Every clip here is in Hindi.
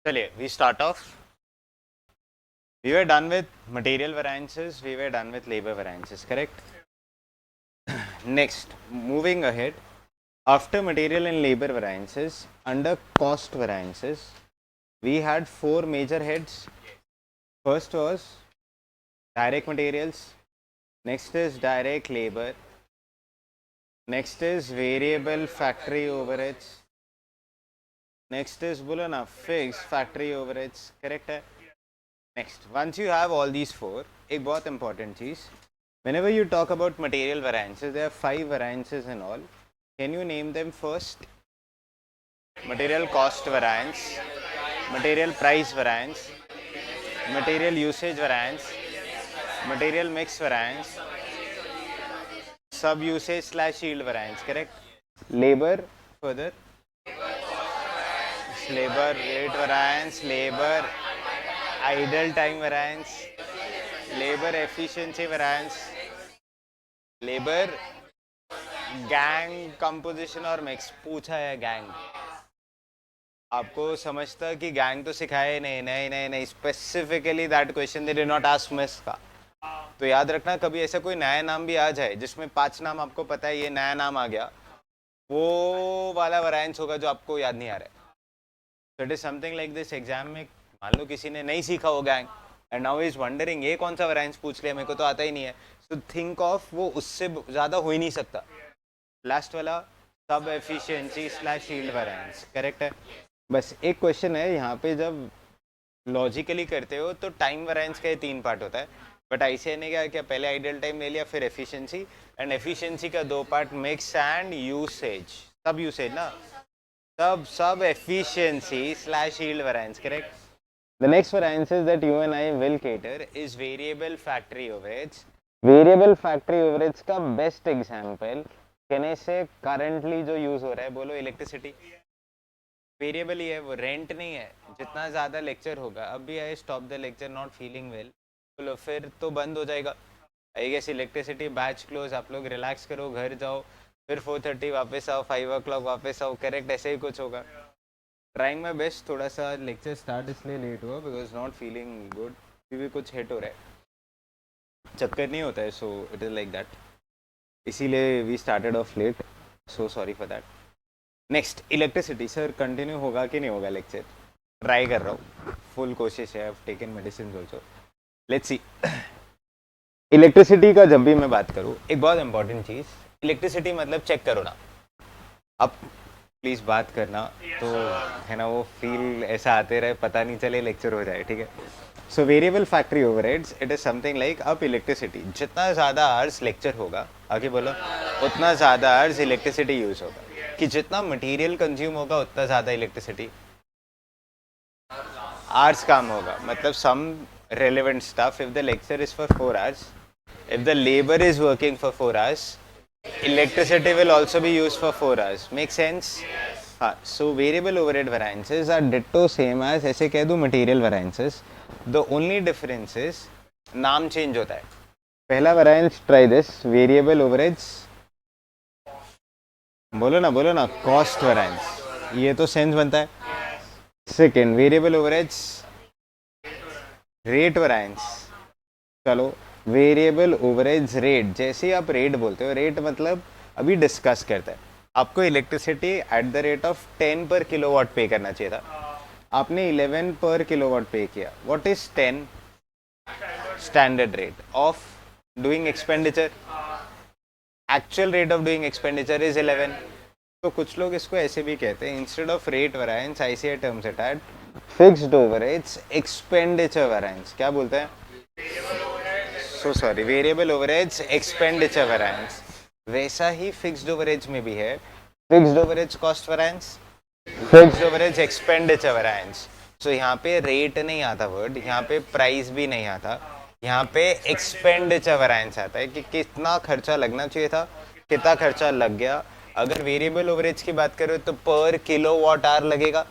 चलिए we start off. We were done with material variances, we were done with labor variances, correct? Next, moving ahead, after material and labor variances, under cost variances, we had four major heads. First was direct materials, next is direct labor, next is variable factory overheads, next is बोलो ना fixed factory overheads, correct है? Next, once you have all these four, एक बहुत important चीज, whenever you talk about material variances, there are 5 variances in all. Can you name them first? Material cost variance, material price variance, material usage variance, material mix variance, sub usage slash yield variance, correct? Labor, further, labor rate variance, labor idle time variance, labor efficiency variance, labor gang composition और मिक्स पूछा है गैंग, आपको समझता कि गैंग तो सिखाए नहीं नहीं नहीं नहीं specifically that question they did not ask miss का. तो याद रखना कभी ऐसा कोई नया नाम भी आ जाए जिसमें 5 नाम आपको पता है ये नया नाम आ गया, वो वाला वैरिएंस होगा जो आपको याद नहीं आ रहा है. So it is something like this. Exam में मान लो किसी ने नहीं सीखा हो gang and now is wondering ये कौन सा वैरिएंस पूछ लिया, मेरे को तो आता ही नहीं है. सो थिंक ऑफ वो उससे ज़्यादा हो ही नहीं सकता. लास्ट वाला सब efficiency slash yield variance, correct है. बस एक क्वेश्चन है यहाँ पे, जब लॉजिकली करते हो तो टाइम वैरिएंस का 3 पार्ट होता है, बट ICAI ने क्या किया, पहले आइडल टाइम ले लिया, फिर एफिशिएंसी, एंड एफिशिएंसी का 2 पार्ट मिक्स एंड यूसेज, सब यूसेज ना, सब efficiency slash yield variance, correct. The next variances that you and I will cater is variable factory overheads. Variable factory overheads का बेस्ट एग्जाम्पल कहने से करंटली जो यूज हो रहा है, बोलो इलेक्ट्रिसिटी. वेरिएबल ही है वो, रेंट नहीं है. जितना ज़्यादा लेक्चर होगा, अब भी I stop the lecture not feeling well, बोलो फिर तो बंद हो जाएगा. I guess electricity batch close, आप लोग रिलैक्स करो, घर जाओ, फिर 4:30 वापस आओ, 5 o'clock वापस आओ, करेक्ट ऐसे ही कुछ होगा. Trying my best. थोड़ा सा लेक्चर स्टार्ट इसलिए लेट हुआ बिकॉज नॉट फीलिंग गुड, भी कुछ हिट हो रहा है, चक्कर नहीं होता है, so it is like that, इसीलिए we started off late, so sorry for that. Next electricity. Sir continue होगा कि नहीं होगा लेक्चर, ट्राई कर रहा हूँ, फुल कोशिश है. I have taken medicine also, let's see. Electricity का जब भी मैं बात करूँ, एक बहुत इंपॉर्टेंट चीज़, इलेक्ट्रिसिटी मतलब चेक करो ना, अब प्लीज़ बात करना तो है ना, वो फील ऐसा आते रहे, पता नहीं चले लेक्चर हो जाए, ठीक है. So variable factory overheads, it is something like अब इलेक्ट्रिसिटी जितना ज़्यादा आवर्स लेक्चर होगा, आगे बोलो, उतना ज़्यादा आवर्स इलेक्ट्रिसिटी यूज़ होगा. कि जितना मटेरियल कंज्यूम होगा उतना ज़्यादा इलेक्ट्रिसिटी आवर्स काम होगा. मतलब सम relevant stuff, if the lecture is for 4 hours, if the labor is working for 4 hours, electricity will also be used for 4 hours. Make sense? हाँ. So variable overhead variances are ditto same as, ऐसे कह दूँ, material variances. The only difference is नाम चेंज होता है. पहला variance, try this, variable overheads, बोलो ना cost variance, ये तो सेंस बनता है. Second variable overheads, rate variance. चलो वेरिएबल ओवरहेड्स रेट, जैसे ही आप रेट बोलते हो, रेट मतलब अभी डिस्कस करते हैं, आपको electricity at the rate of 10 पर किलोवाट पे करना चाहिए था, आपने 11 पर किलोवाट पे किया. What is 10? Standard rate of doing expenditure. Actual rate of doing expenditure is 11. तो कुछ लोग इसको ऐसे भी कहते हैं, instead of rate variance ICAI terms it at fixed overheads expenditure variance. क्या बोलते हैं? So sorry, variable overheads expenditure variance. वैसा ही फिक्स्ड ओवरहेड्स में भी है, fixed overheads cost variance, fixed overheads expenditure variance. So यहाँ पे रेट नहीं आता वर्ड, यहाँ पे प्राइस भी नहीं आता, यहाँ पे एक्सपेंडिचर वैरिएंस आता है कि कितना खर्चा लगना चाहिए था, कितना खर्चा लग गया. अगर वेरिएबल ओवरहेड्स की बात करो तो पर किलोवाट आवर लगेगा.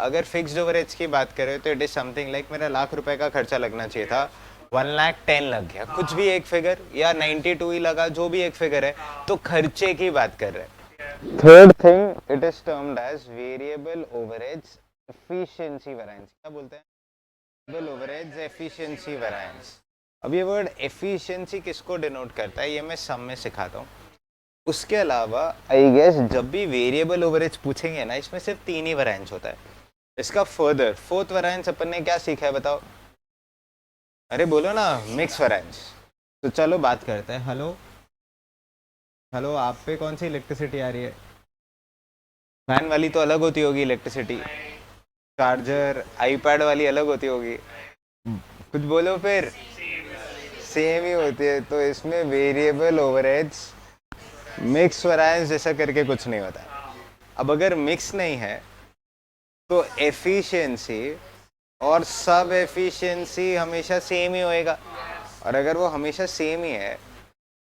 अगर फिक्स्ड ओवरहेड्स की बात करें तो इट इज समथिंग लाइक मेरा ₹1,00,000 का खर्चा लगना चाहिए था, 1,10,000 लग गया, कुछ भी एक फिगर, या 92 ही लगा, जो भी एक फिगर है, तो खर्चे की बात कर रहे हैं. Third thing, it is termed as variable overheads efficiency variance, क्या बोलते हैं, वेरिएबल ओवरहेड्स एफिशिएंसी वेरिएंस। अब ये वर्ड एफिशिएंसी किसको डिनोट करता है ये मैं सम में सिखाता हूँ। उसके अलावा आई गेस जब भी वेरिएबल ओवरेज पूछेंगे ना, इसमें सिर्फ 3 ही वेरिएंस होता है। इसका फर्दर फोर्थ वेरिएंस अपन ने क्या सीखा है बताओ, अरे बोलो ना, मिक्स वेरिएंस। तो चलो बात करते हैं। हेलो हेलो, आप पे कौन सी इलेक्ट्रिसिटी आ रही है? फैन वाली तो अलग होती होगी इलेक्ट्रिसिटी, चार्जर आईपैड वाली अलग होती होगी, कुछ बोलो फिर। सेम ही होती है। तो इसमें वेरिएबल ओवरहेड्स मिक्स वेरिएंस जैसा करके कुछ नहीं होता। अब अगर मिक्स नहीं है तो एफिशिएंसी और सब एफिशिएंसी हमेशा सेम ही होएगा, और अगर वो हमेशा सेम ही है,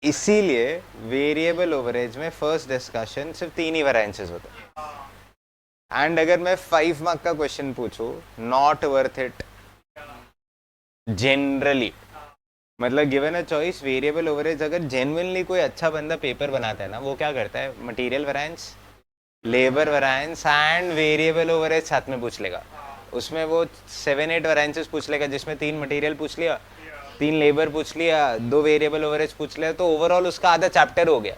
इसीलिए वेरिएबल ओवरेज में फर्स्ट डिस्कशन सिर्फ 3 ही वेरिएंसेस होते हैं। एंड अगर मैं 5 मार्क का क्वेश्चन पूछूं, नॉट वर्थ इट जनरली, मतलब गिवन अ चॉइस वेरिएबल ओवरेज, अगर जेन्युइनली कोई अच्छा बंदा पेपर बनाता है ना, वो क्या करता है, material variance, labour variance and variable ओवरेज साथ में पूछ लेगा। उसमें वो 7-8 वेरिएंसेस पूछ लेगा, जिसमें 3 मटेरियल पूछ लिया, 3 लेबर पूछ लिया, 2 वेरिएबल ओवरेज पूछ लिया, तो ओवरऑल उसका आधा चैप्टर हो गया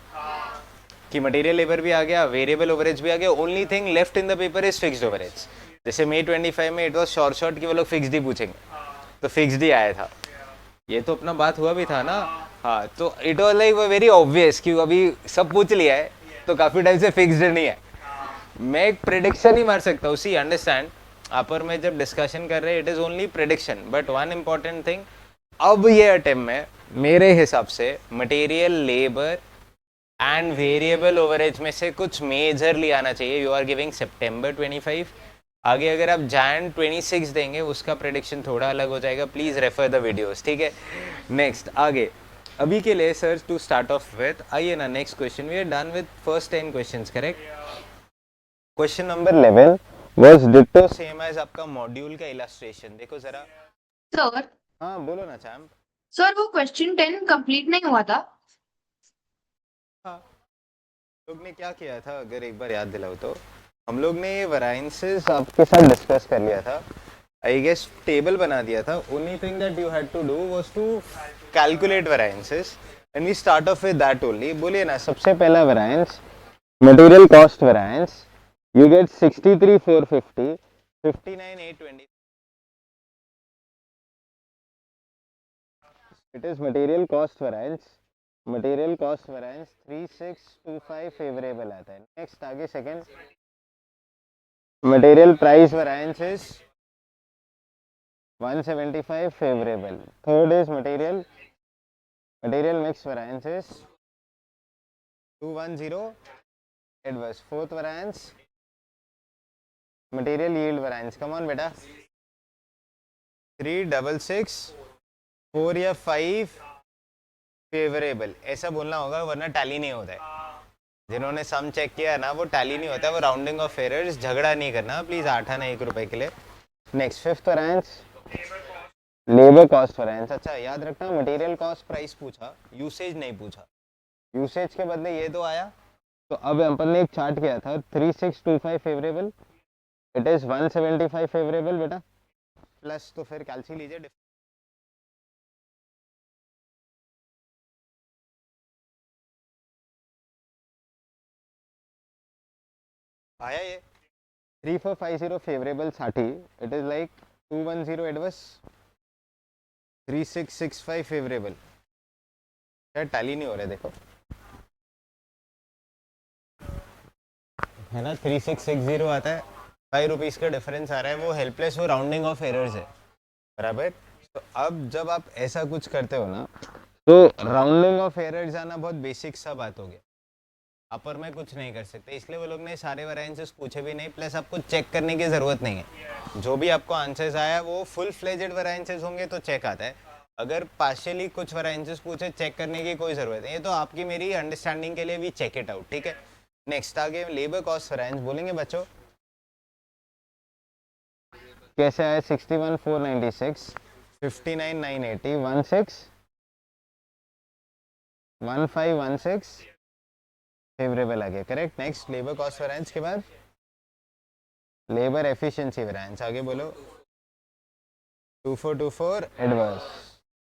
कि मटेरियल लेबर भी आ गया, वेरिएबल ओवरेज भी आ गया। Only thing left in the paper is fixed ओवरेज। जैसे May 25 में इट वाज शॉर्ट कि वो लोग फिक्स्ड ही पूछेंगे, तो फिक्स्ड ही आया था। ये तो अपना बात हुआ भी था ना। हाँ, तो it was like very obvious कि अभी सब पूछ लिया है तो काफी टाइम से फिक्स्ड नहीं है। मैं एक प्रिडिक्शन ही मार सकता हूँ, सी अंडरस्टैंड। आप और मैं जब डिस्कशन कर रहे हैं, it is only prediction, but one important thing, अब ये अटेम्प्ट में मेरे हिसाब से मटेरियल लेबर एंड वेरिएबल ओवरेज में से कुछ मेजरली आना चाहिए। यू आर गिविंग सितंबर 25, आगे अगर आप जैन 26 देंगे उसका प्रेडिक्शन थोड़ा अलग हो जाएगा। प्लीज रेफर द वीडियोस, ठीक है। नेक्स्ट आगे, अभी के लिए sir to start off with, आइए ना next question. We are done with first 10 questions, correct. Question number 11 was ditto same as आपका मॉड्यूल का इलस्ट्रेशन, देखो जरा। सर हाँ बोलो ना चैम्प। सर वो क्वेश्चन 10 कंप्लीट नहीं हुआ था। हाँ, लोग ने क्या किया था, अगर एक बार याद दिलाओ तो, हम लोग ने ये वेराइंसेस आपके साथ डिस्कस कर लिया था, आई गेस टेबल बना दिया था। Only thing that you had to do was to calculate variances and we start off with that only. बोलिए ना, सबसे पहला variance material cost variance, you get 63,450, 59,820. It is material cost variance. Material cost variance 3625 favorable आता है। Next आगे second, material price variance is 175 favorable. Third is material mix variance is 210 adverse. Fourth variance material yield variance. Come on बेटा, 366 4 या 5 फेवरेबल ऐसा बोलना होगा, वरना टैली नहीं होता है। जिन्होंने सम चेक किया ना, वो टैली नहीं होता है, वो राउंडिंग ऑफ एरर्स। झगड़ा नहीं करना प्लीज, 8 आना 1 रुपए के लिए। Next fifth range labour cost range. अच्छा याद रखना, मटेरियल कॉस्ट प्राइस पूछा, यूसेज नहीं पूछा। यूसेज के बदले ये तो आया। तो अब अपन ने एक चार्ट किया था 3625 फेवरेबल, इट इज 175 फेवरेबल बेटा, प्लस तो फिर कैलसी लीजिए। आया ये 3450 favourable 60, it is like 210 adverse, 3665 favourable. यार टैली नहीं हो रहा है देखो, है ना, 3660 आता है, 5 रुपीज़ का डिफरेंस आ रहा है, वो हेल्पलेस, वो राउंडिंग ऑफ एरर्स है, बराबर। तो अब जब आप ऐसा कुछ करते हो ना, तो राउंडिंग ऑफ एरर्स आना बहुत बेसिक सा बात हो गया। अपर में कुछ नहीं कर सकते, इसलिए वो लोग ने सारे वेरिएंसेस पूछे भी नहीं, प्लस आपको चेक करने की ज़रूरत नहीं है। जो भी आपको आंसर्स आया वो फुल फ्लेजेड वेरिएंसेस होंगे तो चेक आता है। अगर पार्शियली कुछ वेरिएंसेस पूछे, चेक करने की कोई ज़रूरत नहीं है। तो आपकी मेरी अंडरस्टैंडिंग के लिए भी चेक इट आउट, ठीक है। नेक्स्ट आगे लेबर कॉस्ट वेरिएंस बोलेंगे बच्चों, कैसे आया, 61,496, 59,980, 1516 फेवरेबल आ गया, correct. Next labour cost variance के बाद लेबर एफिशिएंसी वेरिएंस, आगे बोलो 2424 adverse,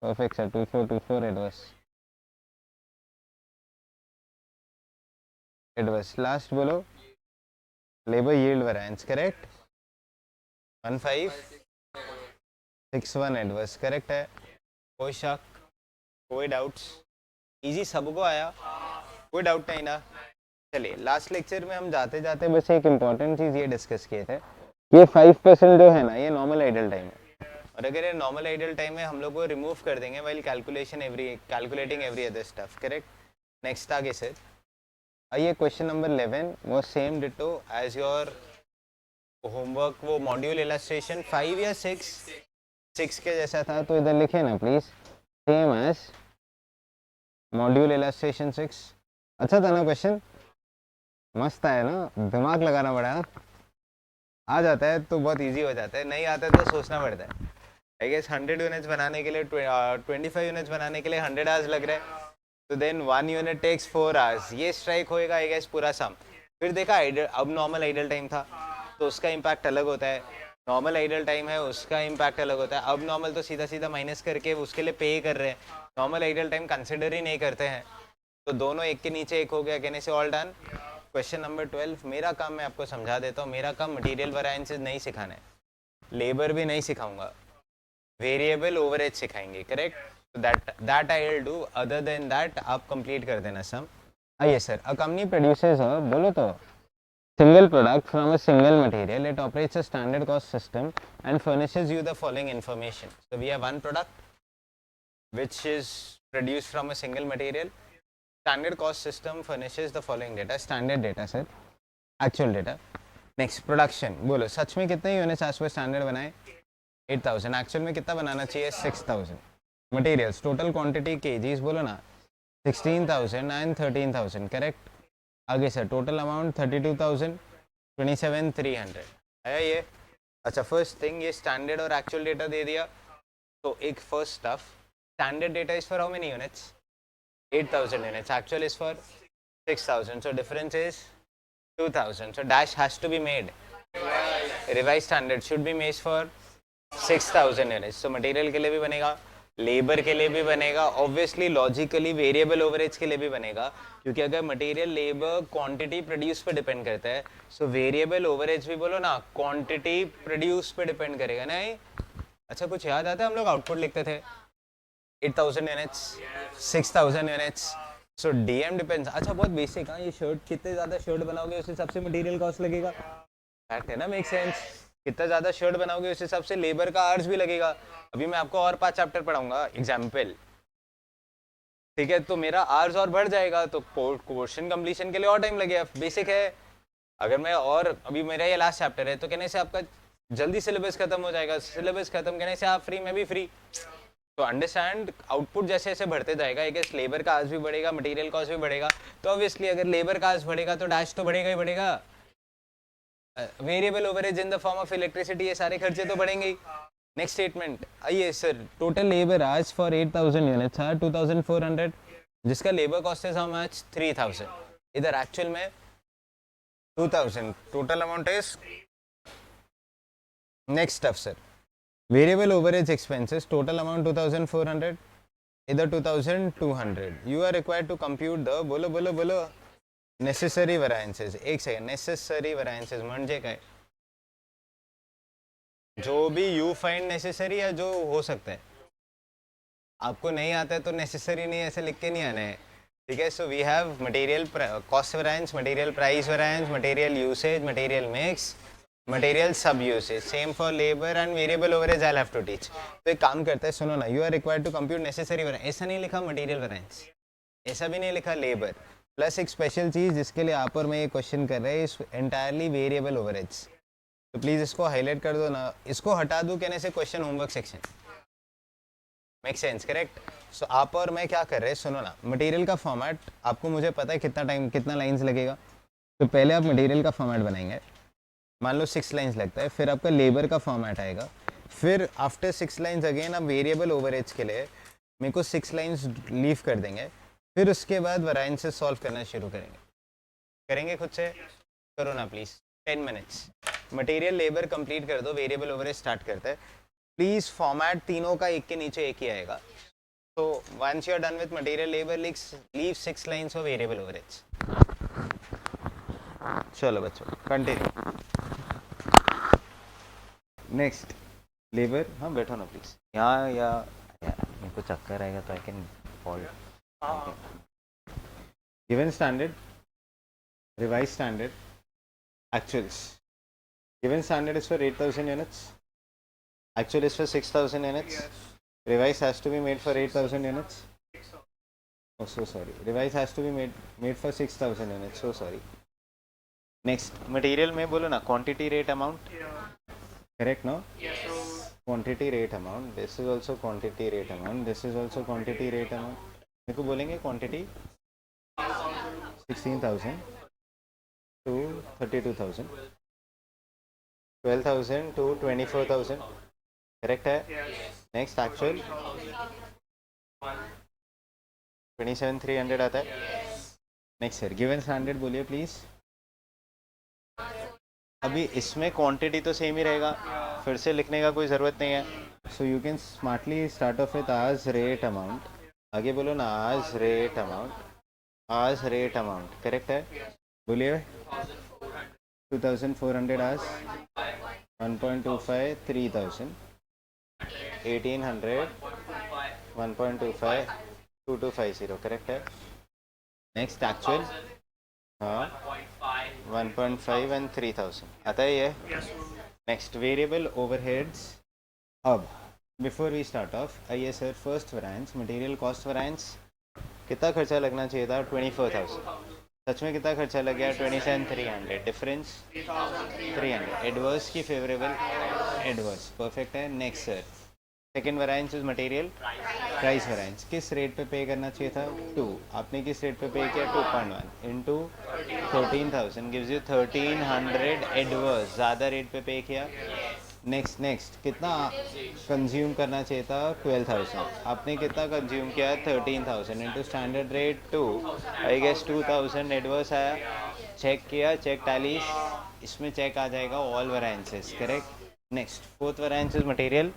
perfect sir, 2424 adverse, adverse. Last बोलो labour yield variance, correct, 1561 adverse, correct है। कोई शक, कोई डाउट्स? इजी सबको आया, कोई डाउट नहीं ना? चलिए लास्ट लेक्चर में हम जाते जाते बस एक इम्पॉर्टेंट चीज़ ये डिस्कस किए थे, ये 5% जो है ना, ये नॉर्मल आइडल टाइम है, और अगर ये नॉर्मल आइडल टाइम है हम लोग को रिमूव कर देंगे while calculating every other stuff, correct. Next आगे सर आइए, क्वेश्चन नंबर 11 वो same ditto as your homework, वो मॉड्यूल इलस्ट्रेशन 5 या 6 के जैसा था, तो इधर लिखे ना please, same as module illustration 6। अच्छा था ना क्वेश्चन? मस्त है ना, दिमाग लगाना पड़ा है। आ जाता है तो बहुत इजी हो जाता है, नहीं आता है तो सोचना पड़ता है। आई गेस 100 यूनिट्स बनाने के लिए 25 यूनिट्स बनाने के लिए 100 आवर्स लग रहे हैं, तो देन 1 यूनिट टेक्स 4 आवर्स, ये स्ट्राइक होएगा आई गेस पूरा सम। फिर देखा आइडल, अब नॉर्मल आइडल टाइम था तो उसका इम्पैक्ट अलग होता है, नॉर्मल आइडल टाइम है उसका इम्पैक्ट अलग होता है। अब नॉर्मल तो सीधा सीधा माइनस करके उसके लिए पे कर रहे हैं, नॉर्मल आइडल टाइम कंसिडर ही नहीं करते हैं, तो दोनों एक के नीचे एक हो गया, कहने से ऑल डन। क्वेश्चन नंबर 12, मेरा काम मैं आपको समझा देता हूँ, मेरा काम मटेरियल वेरिएंसेस नहीं सिखाना है, लेबर भी नहीं सिखाऊंगा, वेरिएबल ओवरेज सिखाएंगे, correct. That I will do, other than that आप कंप्लीट कर देना सम। आइए सर, अ कंपनी प्रोड्यूसेस, बोलो तो, single product from a single material, it operates a standard cost system and furnishes you the following information. So we have one product which is produced from a single material, standard cost system furnishes the following data, standard data sir, actual data. Next production, बोलो सच में कितने यूनिट्स आज पे स्टैंडर्ड बनाए? 8000, एक्चुअल में कितना बनाना चाहिए? 6000। मटेरियल्स टोटल क्वांटिटी केजीज, बोलो ना 16,000 एंड 13,000, करेक्ट। आगे सर टोटल अमाउंट 32,000, 27,300 है ये। अच्छा फर्स्ट थिंग, ये स्टैंडर्ड और एक्चुअल डेटा दे दिया, तो एक first stuff, standard data is for how many units? 8,000 units, actual is for 6,000, so difference is 2,000, so dash has to be made, revised standard should be made for 6,000 units, so material के लिए भी बनेगा, लेबर के लिए भी बनेगा, ऑब्वियसली लॉजिकली वेरिएबल ओवरेज के लिए भी बनेगा, क्योंकि अगर मटेरियल लेबर क्वांटिटी प्रोड्यूस पे डिपेंड करता है, सो वेरिएबल ओवरेज भी बोलो ना क्वांटिटी प्रोड्यूस पे डिपेंड करेगा, नहीं? अच्छा कुछ याद आता है, हम लोग आउटपुट लिखते थे 8,000 यूनिट्स, 6,000 यूनिट्स, सो डीएम डिपेंड्स। अच्छा बहुत बेसिक, हाँ, ये शर्ट कितने ज़्यादा शर्ट बनाओगे उस हिसाब से मटेरियल कॉस्ट लगेगा, फैक्ट है ना, मेक सेंस। कितना ज़्यादा शर्ट बनाओगे उस हिसाब से लेबर का आवर्स भी लगेगा। अभी मैं आपको और 5 चैप्टर पढ़ाऊंगा एग्जाम्पल, ठीक है, तो मेरा आवर्स और बढ़ जाएगा, तो क्वेश्चन कंप्लीशन के लिए और टाइम लगेगा, बेसिक है। अगर मैं और अभी मेरा ये लास्ट चैप्टर है तो कहने से आपका जल्दी सिलेबस खत्म हो जाएगा, सिलेबस खत्म कहने से आप फ्री, मैं भी फ्री, तो अंडरस्टैंड आउटपुट जैसे जैसे बढ़ते जाएगा, एक लेबर का आज भी बढ़ेगा, मटेरियल कॉस्ट भी बढ़ेगा, तो ऑब्वियसली अगर लेबर का आज बढ़ेगा तो डैश तो बढ़ेगा ही बढ़ेगा, variable overheads in the form of electricity, ये सारे खर्चे तो बढ़ेंगे ही। नेक्स्ट स्टेटमेंट, आइए sir, total labour hours for 8,000 units are 2,400, जिसका लेबर कॉस्ट है हाउ मच? 3,000, इधर एक्चुअल में 2,000, total amount is. Next step sir, variable overheads expenses total amount 2,400, इधर 2,200, you are required to compute the, बोलो बोलो बोलो, नेसेसरी वेरिएंसेस। एक सेकंड, नेसेसरी वेरिएंसेस म्हणजे काय? जो भी यू फाइंड नेसेसरी या जो हो सकता है, आपको नहीं आता है तो नेसेसरी नहीं, ऐसे लिख के नहीं आना है, ठीक है। So we have material cost variance, material price variance, material usage, material mix, material sub usage, same for labour and variable overheads I have to teach. तो एक काम करते हैं, सुनो ना, you are required to compute necessary variance, ऐसा नहीं लिखा मटेरियल वेरिएंस, ऐसा भी नहीं लिखा लेबर, प्लस एक स्पेशल चीज़ जिसके लिए आप और मैं ये क्वेश्चन कर रहे हैं, इस एंटायरली वेरिएबल ओवरेज, तो प्लीज़ इसको हाईलाइट कर दो ना, इसको हटा दो कहने से question homework section, make sense, correct. So आप और मैं क्या कर रहे हैं, सुनो ना, मटेरियल का फॉर्मेट आपको, मुझे पता है कितना टाइम कितना लाइंस लगेगा, तो पहले आप मटेरियल का फॉर्मेट बनाएंगे, मान लो 6 लाइंस लगता है, फिर आपका लेबर का फॉर्मेट आएगा, फिर आफ्टर 6 लाइंस अगेन आप वेरिएबल ओवरेज के लिए मेरे को 6 लाइंस लीव कर देंगे, फिर उसके बाद वेरिएंसेस सॉल्व करना शुरू करेंगे खुद से, करो ना please, 10 minutes. Material labour complete कर दो, वेरिएबल ओवरेज स्टार्ट करते हैं. प्लीज फॉर्मेट तीनों का एक के नीचे एक ही आएगा. So once you are done with material labor, leave 6 lines of variable overage. चलो बच्चों कंटिन्यू. Next labour. हाँ बैठो ना प्लीज. यहाँ या मेरे को चक्कर आएगा तो I can fall. Given standard, revise standard, actuals. Given standard is for 8000 units, actual is for 6000 units. Revise has to be made for 8,000 units. Oh, so sorry. Revise has to be made for 6,000 units. So sorry. Next, material में बोलो ना quantity rate amount. Correct, no? Yes. Quantity rate amount. This is also quantity rate amount. This is also quantity rate amount. मेरे को बोलेंगे quantity 16,000 to 32,000, 12,000 to 24,000. Correct है? Yes. नेक्स्ट एक्चुअल 27,300 आता है. नेक्स्ट सर गिवन स्टैंडर्ड बोलिए प्लीज. अभी इसमें क्वांटिटी तो सेम ही रहेगा, फिर से लिखने का कोई ज़रूरत नहीं है. So you can smartly start off with आज रेट अमाउंट. आगे बोलो ना hours rate amount, hours rate amount. Correct है? बोलिए 2,400 आज, 1.25 3,000, 1800, 1.25, 2250. करेक्ट है? नेक्स्ट एक्चुअल हाँ 1.5 एंड 3000 आता है ये. Next variable overheads. अब बिफोर वी स्टार्ट ऑफ आइए sir first variance material cost variance. कितना खर्चा लगना चाहिए था? 24,000. सच में कितना खर्चा लग गया? 27,300. डिफरेंस 300. एडवर्स की फेवरेबल एडवर्स. परफेक्ट है. Next sir second variance is material price variance. किस रेट पे पे करना चाहिए था? 2. आपने किस रेट पे पे किया? 2.1 इंटू 13,000 गिव्स यू 1,300 एडवर्स. ज़्यादा रेट पे पे किया. नेक्स्ट कितना कंज्यूम करना चाहिए था? 12,000. आपने कितना कंज्यूम किया? 13,000 into standard rate 2. I guess 2,000 adverse आया. चेक किया, चेक टैलीज. इसमें चेक आ जाएगा all variances. Correct. Next fourth variance is material.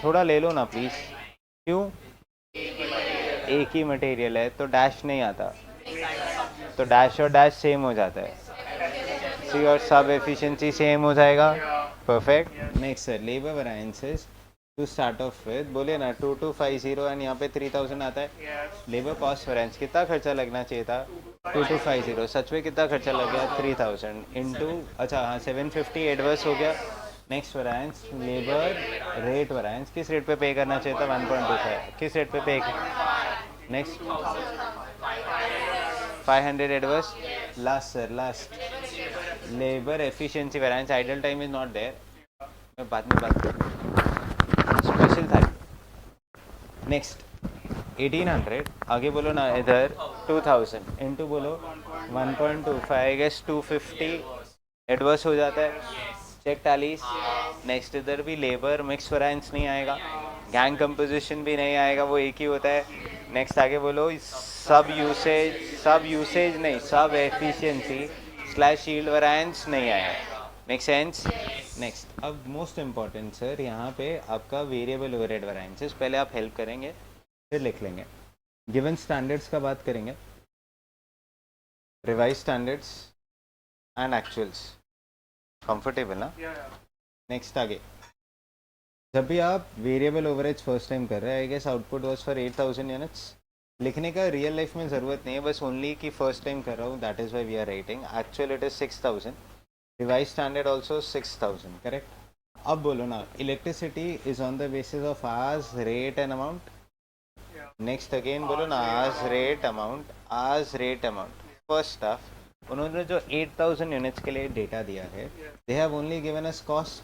थोड़ा ले लो ना प्लीज. क्यों? एक ही मटेरियल है तो डैश नहीं आता, तो डैश और डैश सेम हो जाता है. सी और सब एफिशिएंसी सेम हो जाएगा. Perfect. Next sir labour variances to start off with. बोले ना 2250 एंड यहाँ पे 3,000 आता है. लेबर कॉस्ट वैरिएंस कितना खर्चा लगना चाहिए था? 2250. सच में कितना खर्चा लग गया? 3,000 इंटू अच्छा हाँ 750 एडवर्स हो गया. Next variance labour rate variance. किस रेट पे पे करना चाहिए था? 1.25. किस रेट पे पे? Next 500 adverse. Last sir last labour efficiency variance. Idle time is not there. मैं बाद में बात करूँ. स्पेशल था. नेक्स्ट 1800. आगे बोलो ना इधर 2000 इंटू बोलो 1.25. आई गेस 250 एडवर्स हो जाता है. Check tallies. नेक्स्ट इधर भी लेबर मिक्स वैरिएंस नहीं आएगा, गैंग कंपोजिशन भी नहीं आएगा, वो एक ही होता है. नेक्स्ट आगे बोलो सब यूसेज नहीं सब एफिशिएंसी स्लैश यील्ड वैरिएंस नहीं आएगा. Make sense. नेक्स्ट अब मोस्ट इम्पॉर्टेंट सर यहाँ पे आपका वेरिएबल ओवरहेड वैरिएंसेस. पहले आप हेल्प करेंगे फिर लिख लेंगे. गिवन स्टैंडर्ड्स का बात करेंगे, revise standards and actuals. Comfortable ना? नेक्स्ट आगे जब भी आप वेरिएबल ओवरेज फर्स्ट टाइम कर रहे हैं, I guess output was for 8,000 units. लिखने का रियल लाइफ में ज़रूरत नहीं है, बस ओनली कि फर्स्ट टाइम कर रहा हूँ, that is why we are writing. Actual it is 6,000. Revise standard also 6,000. Correct. अब बोलो ना electricity is on the basis of hours rate and amount. Next again बोलो ना hours rate amount, hours rate amount. First staff उन्होंने जो 8,000 यूनिट्स के लिए डेटा दिया है, they have only given us cost.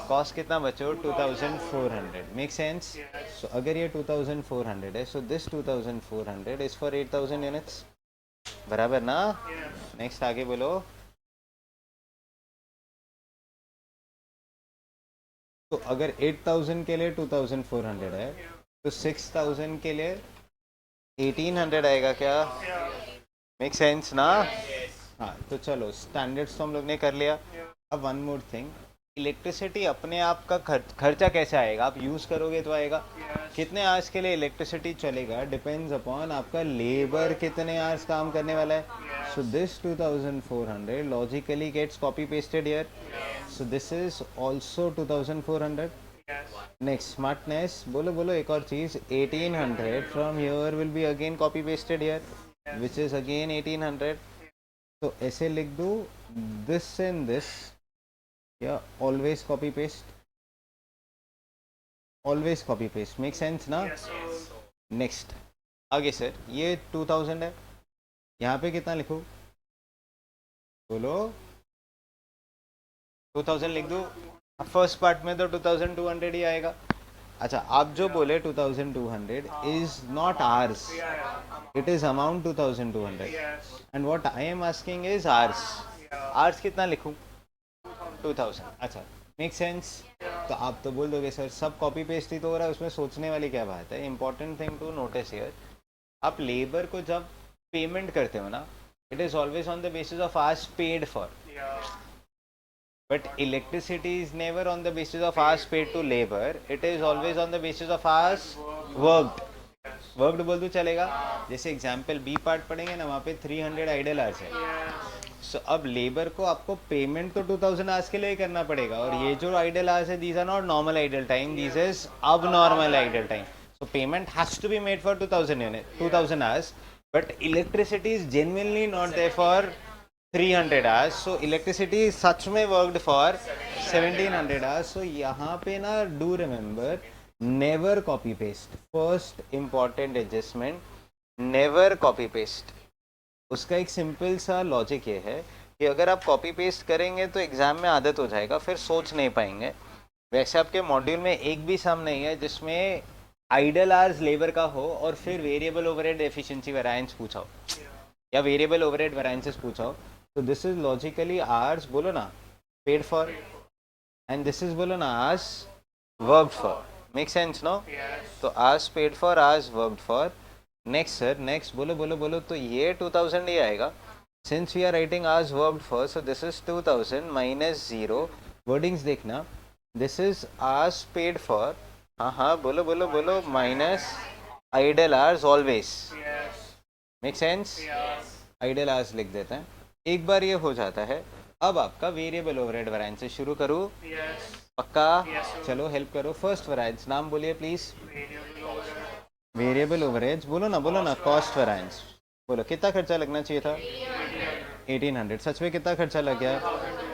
Cost कितना बचो? 2,400. Make sense. सो अगर ये 2,400 है, so this 2,400 is for 8,000 units. बराबर ना? नेक्स्ट आगे बोलो. तो अगर 8,000 के लिए 2,400 है, तो 6,000 के लिए 1,800 आएगा क्या? मेक सेंस ना? हाँ तो चलो स्टैंडर्ड्स तो हम लोग ने कर लिया. अब वन मोर थिंग, इलेक्ट्रिसिटी अपने आप का खर्चा कैसे आएगा? आप यूज़ करोगे तो आएगा. कितने आवर्स के लिए इलेक्ट्रिसिटी चलेगा डिपेंड्स अपॉन आपका लेबर कितने आवर्स काम करने वाला है. So this 2400 logically gets copy pasted here. So this is also 2400. Next smartness, बोलो बोलो एक और चीज़. 1800 from here will be again copy pasted here which is again 1800. तो ऐसे लिख दो दिस एंड दिस, या always copy paste, always copy paste. Make sense ना? नेक्स्ट आगे सर, ये 2000 है, यहाँ पे कितना लिखूँ? बोलो 2000 लिख दो. फर्स्ट पार्ट में तो 2200 ही आएगा. अच्छा आप जो बोले 2200 is not hours, it is amount 2200. And what I am asking is ours. Hours कितना लिखूं? 2000. अच्छा मेक सेंस. तो आप तो बोल दोगे सर सब कॉपी पेस्ट ही तो हो रहा है, उसमें सोचने वाली क्या बात है? Important thing to notice here, आप लेबर को जब पेमेंट करते हो ना, it is always on the basis of hours paid for. But electricity is never on the basis of hours paid to labor. It is always on the basis of hours worked. Worked बोल दो चलेगा. जैसे एग्जाम्पल बी पार्ट पढ़ेंगे ना, वहाँ पे 300 आइडल आवर्स है. सो अब लेबर को आपको पेमेंट तो 2000 आवर्स के लिए ही करना पड़ेगा. और ये जो आइडल आवर्स है, these are not normal idle time, this is abnormal idle time. So payment has to be made for 2000 hours. But electricity is genuinely not there for 300 hours. So electricity सच में worked for 1700 hours. So यहाँ पे ना do remember never copy paste. First important adjustment, never copy paste. उसका एक सिंपल सा लॉजिक ये है कि अगर आप कॉपी पेस्ट करेंगे तो एग्जाम में आदत हो जाएगा, फिर सोच नहीं पाएंगे. वैसे आपके मॉड्यूल में एक भी सम नहीं है जिसमें आइडल आवर्स लेबर का हो और फिर वेरिएबल ओवरहेड एफिशिएंसी वेरिएंस पूछा हो या वेरिएबल ओवरहेड वेरिएंसेस पूछा हो. तो दिस इज लॉजिकली आवर्स बोलो ना paid for, and this is बोलो ना hours worked for. Make sense no? तो hours paid for, hours worked for. Next sir, next बोलो बोलो बोलो. तो ये 2000 ही आएगा since we are writing hours worked for. So this is 2000 minus 0. Wordings देखना, this is hours paid for, हाँ हाँ बोलो बोलो बोलो, minus idle hours always. Make sense? Idle hours लिख देते हैं. एक बार ये हो जाता है, अब आपका वेरिएबल ओवरहेड वेरिएंस से शुरू करूँ? पक्का? चलो हेल्प करो. फर्स्ट वेरिएंस नाम बोलिए प्लीज. वेरिएबल ओवरहेड बोलो ना कॉस्ट वेरिएंस. बोलो कितना खर्चा लगना चाहिए था? 1800. सच में कितना खर्चा लग गया?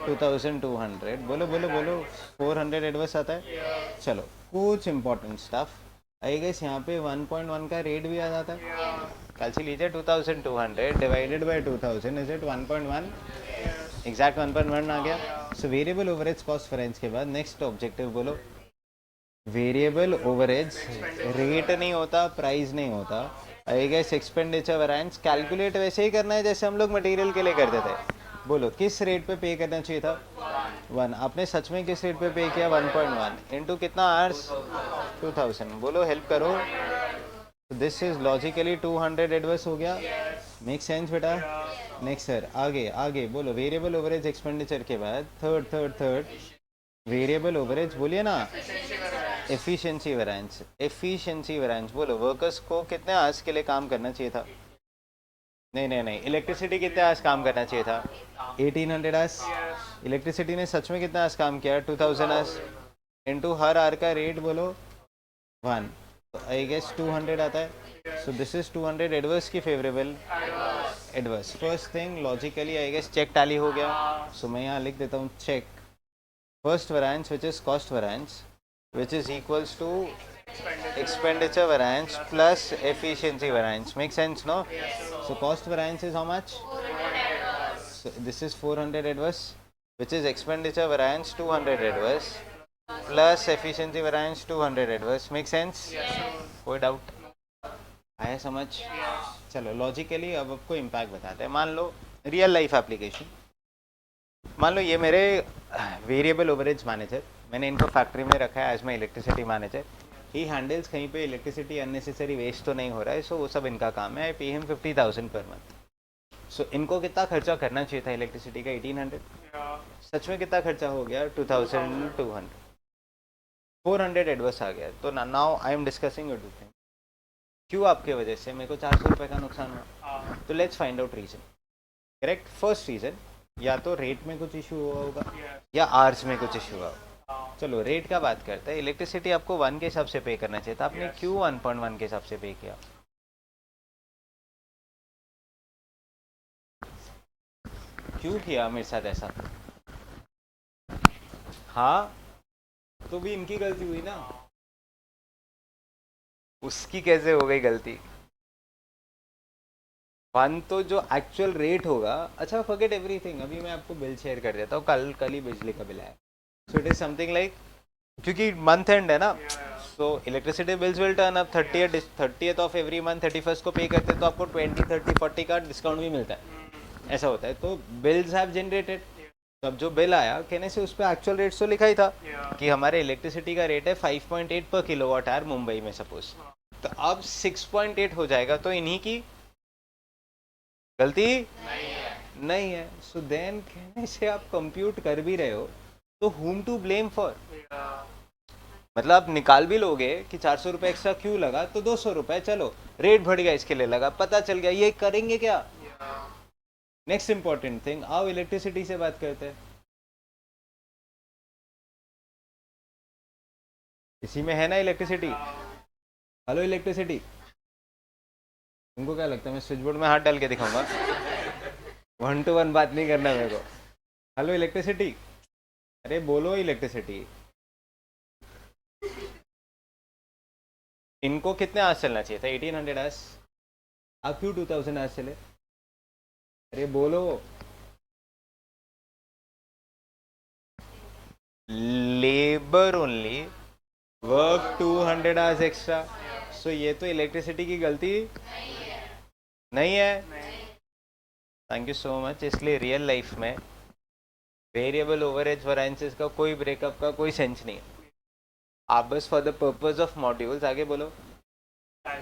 2200. बोलो बोलो बोलो. 400 एडवर्स आता है. चलो कुछ इंपॉर्टेंट स्टफ आई गेस यहाँ पे 1.1 का रेट भी आ जाता है. कैलसी लीजिए 2200 divided by 2000 is it 1.1. Exact 1.1 आ गया. So variable overheads cost variance के बाद नेक्स्ट ऑब्जेक्टिव बोलो. वेरिएबल ओवरहेड्स रेट नहीं होता, प्राइस नहीं होता. I guess expenditure variance calculate वैसे ही करना है जैसे हम लोग मटेरियल के लिए करते थे. बोलो किस रेट पे पे करना चाहिए था? 1. आपने सच में किस रेट पे पे किया? 1.1 इंटू कितना आवर्स? 2000. बोलो हेल्प करो. दिस इज लॉजिकली 200 एडवर्स हो गया. मेक सेंस बेटा? नेक्स्ट सर आगे आगे बोलो. वेरिएबल ओवरेज एक्सपेंडिचर के बाद थर्ड वेरिएबल ओवरेज बोलिए ना. Efficiency variance. एफिशिएंसी वेरिएंस बोलो. वर्कर्स को कितने आवर्स के लिए काम करना चाहिए था? नहीं, इलेक्ट्रिसिटी कितने आवर्स काम करना चाहिए था? 1800 आवर्स. इलेक्ट्रिसिटी ने सच में कितना आवर्स काम किया? 2000 आवर्स. इनटू हर आवर का रेट बोलो 1. तो आई गेस 200 आता है. सो दिस इज 200 एडवर्स की favourable adverse. First thing logically I guess check tally हो गया. सो मैं यहाँ लिख देता हूँ check first variance which is cost variance which is equals to expenditure variance plus efficiency variance. Make sense, no? So cost variance is how much? So this is 400 adverse, which is expenditure variance 200 adverse plus efficiency variance 200 adverse. Make sense? कोई डाउट आया समझ? चलो लॉजिकली अब आपको इम्पैक्ट बताते हैं. मान लो रियल लाइफ एप्लीकेशन. मान लो ये मेरे वेरिएबल ओवरेज मैनेजर, मैंने इनको फैक्ट्री में रखा है as my electricity manager. He handles कहीं पे इलेक्ट्रिसिटी अननेसेसरी वेस्ट तो नहीं हो रहा है. सो वो सब इनका काम है. आई पे हिम 50,000 पर मंथ. सो इनको कितना खर्चा करना चाहिए था इलेक्ट्रिसिटी का? 1800। सच में कितना खर्चा हो गया? 2200। 400 एडवर्स आ गया। तो now I am discussing two thing, क्यों आपके वजह से मेरे को 400 रुपये का नुकसान हुआ? तो let's find out reason. Correct, first reason, या तो रेट में कुछ इशू हुआ होगा या आवर्स में कुछ इशू हुआ होगा। चलो रेट का बात करते हैं। इलेक्ट्रिसिटी आपको 1 के हिसाब से पे करना चाहिए था, आपने क्यों 1.1 के हिसाब से पे किया? क्यों किया मेरे साथ ऐसा? हाँ, तो भी इनकी गलती हुई ना, उसकी कैसे हो गई गलती? 1 तो जो एक्चुअल रेट होगा। अच्छा फॉरगेट एवरीथिंग, अभी मैं आपको बिल शेयर कर देता हूँ। कल ही बिजली का बिल आया। So it is something like, क्योंकि मंथ एंड है ना, so electricity bills will turn up 30th of every month. 31st को पे करते हैं तो आपको 20, 30, 40 का डिस्काउंट भी मिलता है, ऐसा होता है। तो बिल्स हैव जनरेटेड। तब जो बिल आया कहने से उस पर एक्चुअल रेट तो लिखा ही था कि हमारे इलेक्ट्रिसिटी का रेट है 5.8 पर किलोवाट आवर मुंबई में सपोज। तो अब 6.8 हो जाएगा, तो इन्हीं की गलती नहीं है। सो देन कहने से आप कंप्यूट कर भी रहे हो तो whom टू ब्लेम फॉर? मतलब आप निकाल भी लोगे कि 400 रुपये एक्स्ट्रा क्यों लगा, तो 200 रुपये चलो रेट बढ़ गया इसके लिए लगा, पता चल गया, ये करेंगे क्या? नेक्स्ट इंपॉर्टेंट थिंग, आओ इलेक्ट्रिसिटी से बात करते हैं। इसी में है ना इलेक्ट्रिसिटी। हेलो इलेक्ट्रिसिटी, तुमको क्या लगता है मैं स्विच बोर्ड में हाथ डाल के दिखाऊंगा? 1 to 1 बात नहीं करना मेरे को। हेलो इलेक्ट्रिसिटी, अरे बोलो इलेक्ट्रिसिटी। इनको कितने आवर्स चलना चाहिए था? 1800 आवर्स। आप क्यों 2000 आवर्स चले? अरे बोलो। Labour only, work 200 hours extra. So ये तो इलेक्ट्रिसिटी की गलती नहीं है। Thank you so much. इसलिए रियल लाइफ में वेरिएबल ओवरहेड वेरिएंसेस का कोई ब्रेकअप का कोई सेंस नहीं है। आप बस for the purpose of modules, आगे बोलो,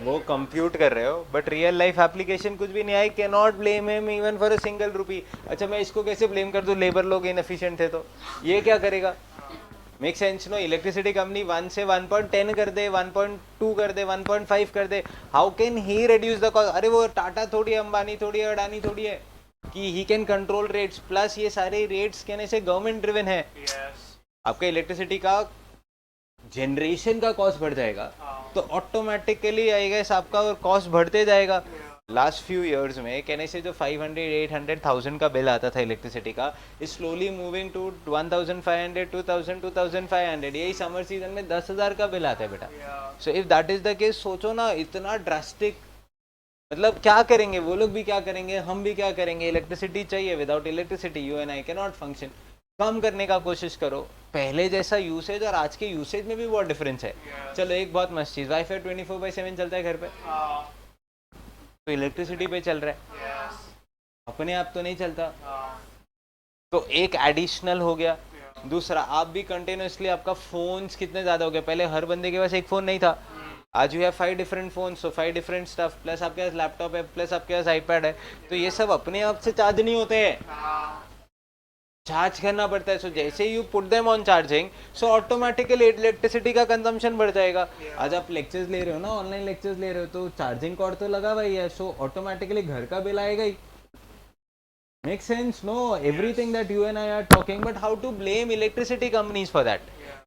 वो कंप्यूट कर रहे हो, बट रियल लाइफ एप्लीकेशन कुछ भी नहीं। आई can not blame him even for a single rupee. अच्छा मैं इसको कैसे ब्लेम कर दूं? लेबर लोग इनएफिशिएंट थे तो ये क्या करेगा? Make sense no. Electricity company 1 से 1.10 कर दे, 1.2 कर दे, 1.5 कर दे, how can he reduce the cost? अरे वो टाटा थोड़ी, अंबानी थोड़ी, अडानी थोड़ी है कि he can control rates. Plus ये सारे रेट्स कहने से गवर्नमेंट ड्रिवन है। आपका इलेक्ट्रिसिटी का जनरेशन का कॉस्ट बढ़ जाएगा तो ऑटोमेटिकली आई गेस आपका कॉस्ट बढ़ते जाएगा। लास्ट फ्यू इयर्स में कहने से जो 500, 800, 1000 का बिल आता था इलेक्ट्रिसिटी का, इज स्लोली मूविंग टू 1500, 2000, 2500। यही समर सीजन में 10,000 का बिल आता है बेटा। So if that is the case, सोचो ना इतना ड्रास्टिक, मतलब क्या करेंगे वो लोग भी, क्या करेंगे हम भी, क्या करेंगे? इलेक्ट्रिसिटी चाहिए, without electricity you and I can not function. कम करने का कोशिश करो। पहले जैसा यूसेज और आज के यूसेज में भी बहुत डिफरेंस है। चलो एक बहुत मस्त चीज, वाईफाई 24/7 चलता है घर पे, तो इलेक्ट्रिसिटी पे चल रहा है, अपने आप तो नहीं चलता। तो एक एडिशनल हो गया। दूसरा, आप भी कंटिन्यूसली, आपका फोन्स कितने ज्यादा हो गए। पहले हर बंदे के पास एक फोन नहीं था, आज you have 5 different phone, so 5 different stuff, plus आपके पास लैपटॉप है, प्लस आपके पास आईपैड है। तो ये सब अपने आप से चार्ज नहीं होते हैं, चार्ज करना पड़ता है। सो जैसे you put them on charging, so automatically electricity का कंजम्पशन बढ़ जाएगा। आज आप लेक्चर्स ले रहे हो ना, ऑनलाइन लेक्चर्स ले रहे हो, तो चार्जिंग कॉर्ड तो लगा हुआ ही है, सो ऑटोमेटिकली घर का बिल आएगा ही। Make sense no everything that you and I are talking, but how to blame electricity companies for that?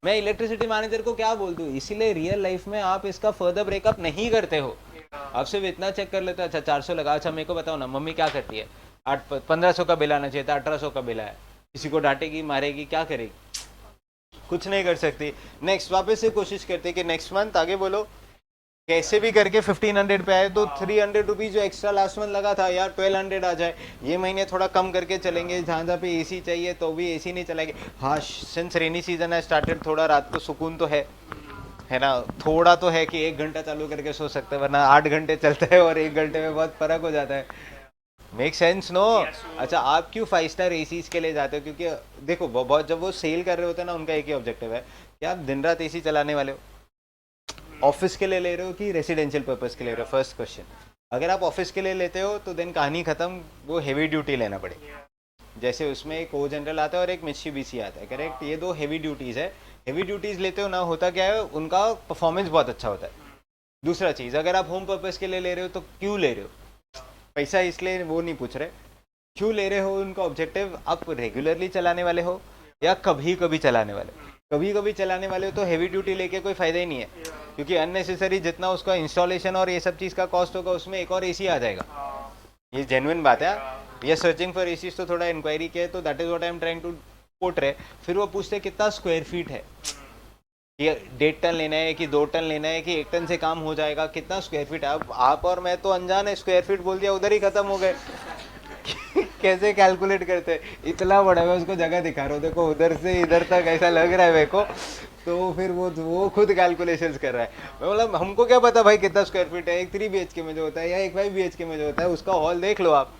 मैं इलेक्ट्रिसिटी मैनेजर को क्या बोल दूं? इसीलिए रियल लाइफ में आप इसका फर्दर ब्रेकअप नहीं करते हो। आप सिर्फ इतना चेक कर लेते हो, अच्छा 400 लगा, अच्छा मेरे को बताओ ना मम्मी क्या करती है, 1500 का बिल आना चाहिए था, 1800 का बिल आया, किसी को डांटेगी, मारेगी, क्या करेगी? कुछ नहीं कर सकती। नेक्स्ट वापस से कोशिश करते कि नेक्स्ट मंथ, आगे बोलो, कैसे भी करके 1500 पे आए, तो 300 रुपीज जो एक्स्ट्रा लास्ट मंथ लगा था यार 1200 आ जाए। ये महीने थोड़ा कम करके चलेंगे, जहाँ जहाँ पे एसी चाहिए तो भी एसी नहीं चलाएंगे। हाँ, सिंस रेनी सीजन है स्टार्टेड, थोड़ा रात को सुकून तो है ना, थोड़ा तो है कि 1 घंटा चालू करके सो सकते हैं, वरना 8 घंटे चलता है और 1 घंटे में बहुत फर्क हो जाता है। Make sense no. अच्छा आप क्यों 5 स्टार एसीज के लिए जाते हो? क्योंकि देखो बहुत, जब वो सेल कर रहे होते हैं ना, उनका एक ही ऑब्जेक्टिव है कि आप दिन रात एसी चलाने वाले हो, ऑफिस के लिए ले रहे हो कि रेसिडेंशियल पर्पस के ले रहे हो? First question. अगर आप ऑफिस के लिए लेते हो तो देन कहानी खत्म, वो हेवी ड्यूटी लेना पड़ेगा। जैसे उसमें एक ओ जनरल आता है और एक मित्सुबिशी आता है, करेक्ट, ये दो हेवी ड्यूटीज है। हेवी ड्यूटीज लेते हो ना, होता क्या है, उनका परफॉर्मेंस बहुत अच्छा होता है। दूसरा चीज, अगर आप होम पर्पस के लिए ले रहे हो तो क्यों ले रहे हो, पैसा इसलिए वो नहीं पूछ रहे, क्यों ले रहे हो, उनका ऑब्जेक्टिव, आप रेगुलरली चलाने वाले हो या कभी कभी चलाने वाले हो। कभी कभी चलाने वाले हो तो हैवी ड्यूटी लेके कोई फायदा ही नहीं है, क्योंकि अननेसेसरी जितना उसका इंस्टॉलेशन और ये सब चीज़ का कॉस्ट होगा, उसमें एक और एसी आ जाएगा। ये जेन्युइन बात है। ये सर्चिंग फॉर एसी तो थोड़ा इंक्वायरी किया है, तो that is what I am trying two port रहे। फिर वो पूछते कितना स्क्वायर फीट है, ये 1.5 टन लेना है कि 2 टन लेना है कि 1 टन से काम हो जाएगा, कितना स्क्वायर फीट है। अब आप और मैं तो अनजान है, स्क्वायर फीट बोल दिया उधर ही खत्म हो गए। कैसे कैलकुलेट करते हैं, इतना बड़ा, मैं उसको जगह दिखा रहा हूँ, देखो उधर से इधर तक ऐसा लग रहा है मेरे को, तो फिर वो खुद कैलकुलेशंस कर रहा है। मैं बोला हमको क्या पता भाई कितना स्क्वायर फीट है, एक 3 BHK में जो होता है या एक 5 BHK में जो होता है, उसका हॉल देख लो आप।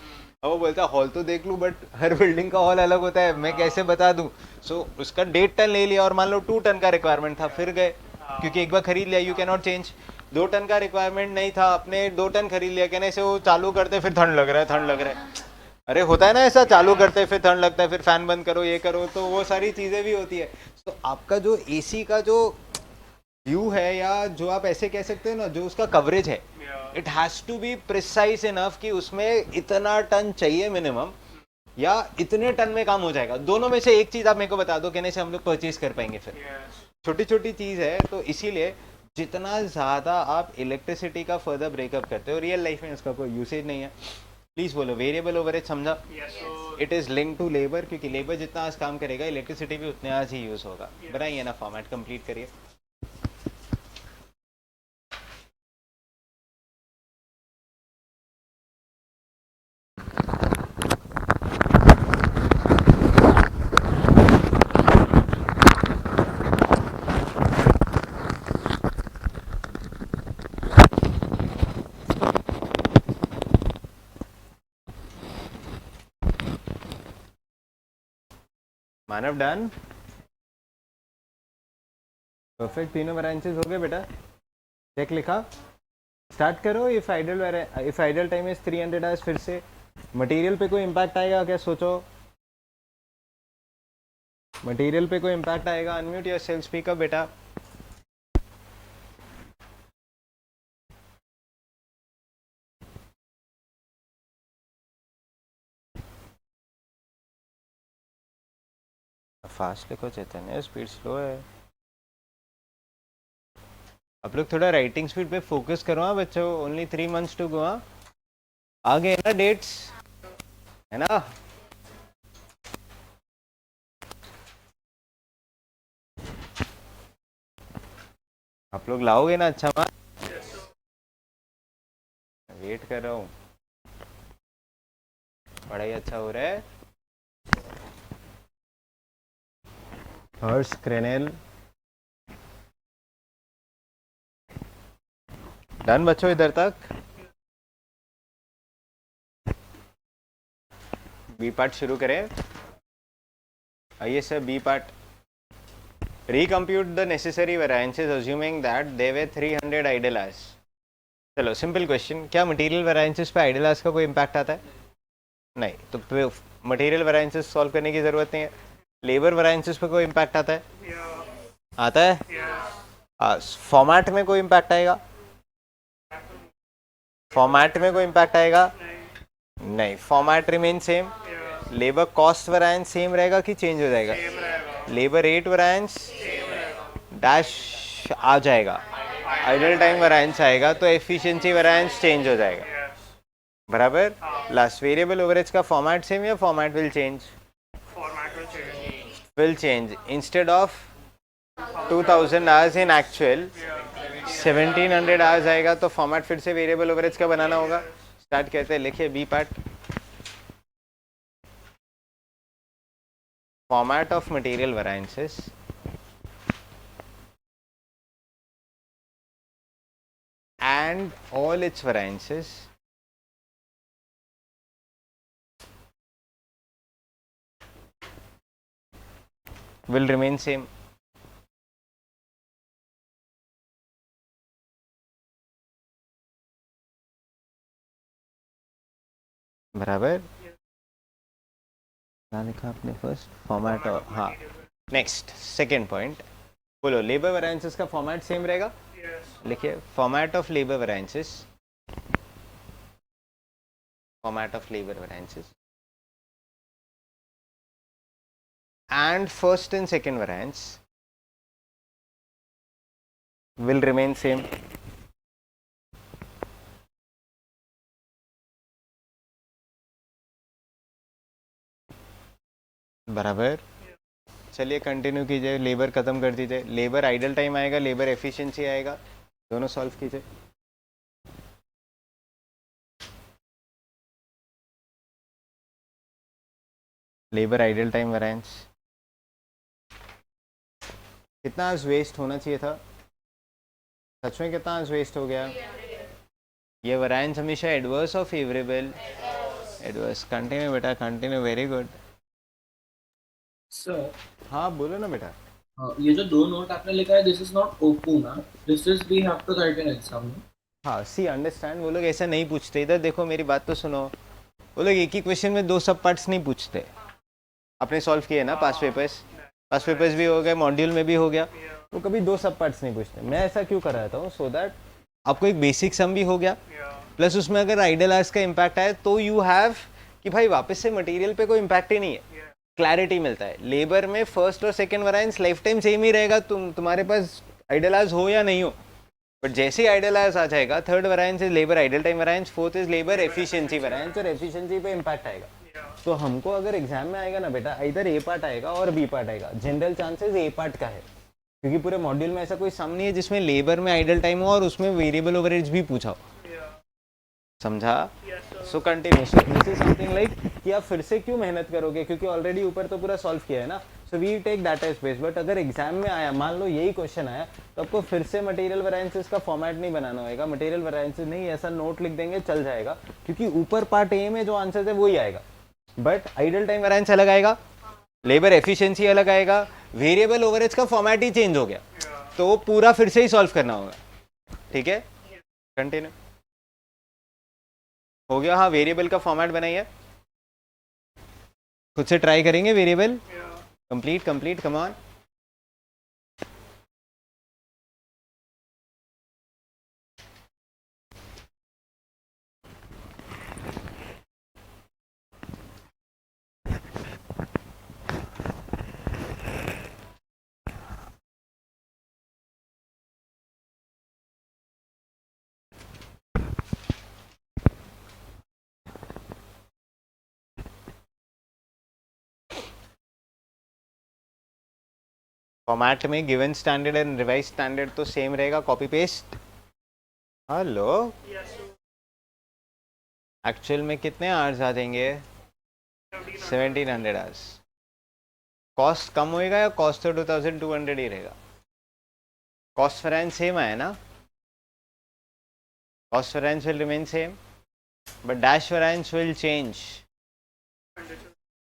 अब वो बोलता है हॉल तो देख लूँ, बट हर बिल्डिंग का हॉल अलग होता है, मैं कैसे बता दूँ। सो उसका 1.5 टन ले लिया और मान लो 2 टन का रिक्वायरमेंट था, फिर गए, क्योंकि एक बार खरीद लिया, you can not change. 2 ton का रिक्वायरमेंट नहीं था, अपने 2 टन खरीद लिया, कहने से वो चालू करते फिर ठंड लग रहा है, ठंड लग रहा है। अरे होता है ना ऐसा, चालू करते फिर ठंड लगता है, फिर फैन बंद करो, ये करो, तो वो सारी चीजें भी होती है। तो आपका जो एसी का जो व्यू है, या जो आप ऐसे कह सकते हो ना, जो उसका कवरेज है, it has to be precise enough कि उसमें इतना टन चाहिए मिनिमम, या इतने टन में काम हो जाएगा। दोनों में से एक चीज आप मेरे को बता दो, कहने से हम लोग परचेज कर पाएंगे। फिर छोटी छोटी चीज है, तो इसीलिए जितना ज्यादा आप इलेक्ट्रिसिटी का फर्दर ब्रेकअप करते हो, रियल लाइफ में उसका कोई यूसेज नहीं है। प्लीज बोलो, वेरिएबल ओवरहेड समझा? It is link to labour, क्योंकि लेबर जितना आज काम करेगा, इलेक्ट्रिसिटी भी उतने आज ही यूज होगा। बनाइए ना फॉर्मेट, कंप्लीट करिए। मानव डन, परफेक्ट, तीनों ब्रांचेस हो गए बेटा, चेक लिखा, स्टार्ट करो। If idol time is 300 hours, फिर से मटेरियल पे कोई इम्पैक्ट आएगा क्या, सोचो। मटेरियल पे कोई इम्पैक्ट आएगा? Unmute your self, speak up बेटा। फास्ट लिखो चैतन्य, स्पीड स्लो है। आप लोग थोड़ा राइटिंग स्पीड पे फोकस करो हाँ बच्चों, ओनली 3 मंथ्स टू गो। हाँ आगे है ना डेट्स, है ना। आप लोग लाओगे ना अच्छा मार्क? वेट कर रहा हूँ, पढ़ाई अच्छा हो रहा है। हर्ष क्रेनेल डन बच्चों, इधर तक। बी पार्ट शुरू करें। आइए sir, B part. recompute the necessary variances assuming that there were 300 idle hours। चलो सिंपल क्वेश्चन, क्या मटेरियल वेरिएंसेस पे आइडल आवर्स का कोई इम्पैक्ट आता है? नहीं, तो मटेरियल वेरिएंसेस सॉल्व करने की जरूरत नहीं है। लेबर वेरिएंसेस पे कोई इम्पैक्ट आता है? आता है। फॉर्मेट में कोई इम्पैक्ट आएगा? फॉर्मेट में कोई इम्पैक्ट आएगा? नहीं, format remain same. Labour cost variance same रहेगा कि चेंज हो जाएगा? लेबर रेट वेरिएंस डैश आ जाएगा, आइडल टाइम वेरिएंस आएगा, तो एफिशिएंसी वेरिएंस चेंज हो जाएगा, बराबर। लास्ट वेरिएबल ओवरेज का फॉर्मेट सेम या format will change? Will change. Instead of 2000 hours in actual 1700 hours आएगा, तो फॉर्मेट फिर से वेरिएबल ओवरेज का बनाना होगा। स्टार्ट करते हैं, लिखिए B part. Format of material variances and all its variances will remain same। बराबर, क्या लिखा आपने फर्स्ट फॉर्मेट और हाँ नेक्स्ट सेकेंड पॉइंट बोलो लेबर वेरिएंसेस का फॉर्मेट सेम रहेगा. लिखिए format of labour variances, format of labour variances and first and second variance will remain same. बराबर. चलिए कंटिन्यू कीजिए, लेबर खत्म कर दीजिए, लेबर आइडल टाइम आएगा, लेबर एफिशिएंसी आएगा, दोनों सॉल्व कीजिए. लेबर आइडल टाइम वेरिएंस कितना आज वेस्ट होना चाहिए था, सच में कितना आज वेस्ट हो गया. ये वेरिएंस हमेशा एडवर्स और फेवरेबल, एडवर्स. कंटिन्यू बेटा कंटिन्यू, वेरी गुड. सर हाँ बोलो ना बेटा. ये जो दो नोट आपने लिखा है दिस इज नॉट ओपू ना, this is we have to write in exam. हाँ सी अंडरस्टैंड, वो लोग ऐसा नहीं पूछते. इधर देखो मेरी बात तो सुनो, वो लोग एक ही क्वेश्चन में दो सब पार्ट्स नहीं पूछते. आपने सॉल्व किए ना पास पेपर्स भी हो गए, मॉड्यूल में भी हो गया, वो कभी दो सब पार्ट्स नहीं पूछते. मैं ऐसा क्यों कराता हूँ, सो दैट आपको एक बेसिक सम भी हो गया, प्लस उसमें अगर आइडल आर्स का इम्पैक्ट आए तो यू हैव कि भाई वापस से मटेरियल पे कोई इम्पैक्ट ही नहीं है, क्लैरिटी मिलता है. लेबर में फर्स्ट और second variance life time same ही रहेगा, तुम्हारे पास आइडल आर्स हो या नहीं हो, बट जैसे ही आइडल आर्स आ जाएगा third variance is labour idle time variance, fourth is labour efficiency variance, और एफिशिएंसी पे इम्पैक्ट आएगा. तो हमको अगर एग्जाम में आएगा ना बेटा, इधर ए पार्ट आएगा और बी पार्ट आएगा. जनरल चांसेस ए पार्ट का है, क्योंकि पूरे मॉड्यूल में ऐसा कोई सम नहीं है जिसमें लेबर में आइडल टाइम हो और उसमें वेरिएबल ओवरहेड्स भी पूछा हो. समझा? So continue. This is something like कि आप फिर से क्यों मेहनत करोगे, क्योंकि ऑलरेडी ऊपर तो पूरा सॉल्व किया है ना. So we take that as base. But अगर एग्जाम में आया, मान लो यही क्वेश्चन आया, तो आपको फिर से मटेरियल वेरिएंसेस का फॉर्मेट नहीं बनाना होगा. मटेरियल वेरिएंसेस नहीं, ऐसा नोट लिख देंगे चल जाएगा, क्योंकि ऊपर पार्ट ए में जो आंसर है वही आएगा, बट आइडल टाइम वेरिएंस अलग आएगा, लेबर एफिशिएंसी अलग आएगा, वेरिएबल ओवरहेड्स का फॉर्मेट ही चेंज हो गया, तो पूरा फिर से ही सॉल्व करना होगा. ठीक है, कंटिन्यू हो गया. हाँ वेरिएबल का फॉर्मेट बनाइए, खुद से ट्राई करेंगे variable. Complete come on. Format में given standard and revise standard तो सेम रहेगा, कॉपी पेस्ट. हेलो, एक्चुअल में कितने आवर्स आ जाएंगे? 1700 आवर्स. कॉस्ट कम होएगा या कॉस्ट तो 2200 ही रहेगा? कॉस्ट वेरिएंस सेम आया ना, cost variance will remain same, but dash variance will change.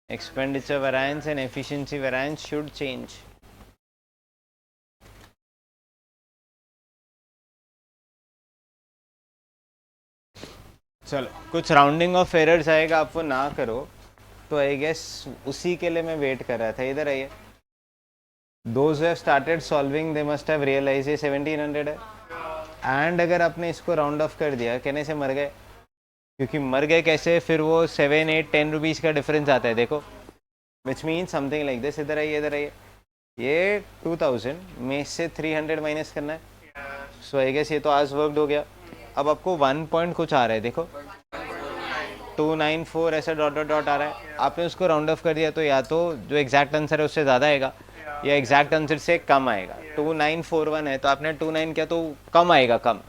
Expenditure variance and efficiency variance should change. चलो कुछ राउंडिंग ऑफ एरर्स आएगा, आप वो ना करो तो आई गेस उसी के लिए मैं वेट कर रहा था. इधर आइए. Those who have started solving they must have realized ये 1700 है, एंड अगर आपने इसको राउंड ऑफ कर दिया, कहने से मर गए, क्योंकि मर गए कैसे, फिर वो 7, 8, 10 रुपीज़ का डिफरेंस आता है. देखो which mean something like this. इधर आइए, इधर आइए. ये 2000 में से 300 माइनस करना है. सो आई गेस ये तो आज वर्कड हो गया. अब आपको 1 पॉइंट कुछ आ रहा है, देखो 294 ऐसा डॉट डॉट डॉट आ रहा है. आपने उसको राउंड ऑफ कर दिया तो या तो जो एग्जैक्ट आंसर है उससे ज़्यादा आएगा या एग्जैक्ट आंसर से कम आएगा. 2941 है तो आपने 29 किया तो कम आएगा, कम,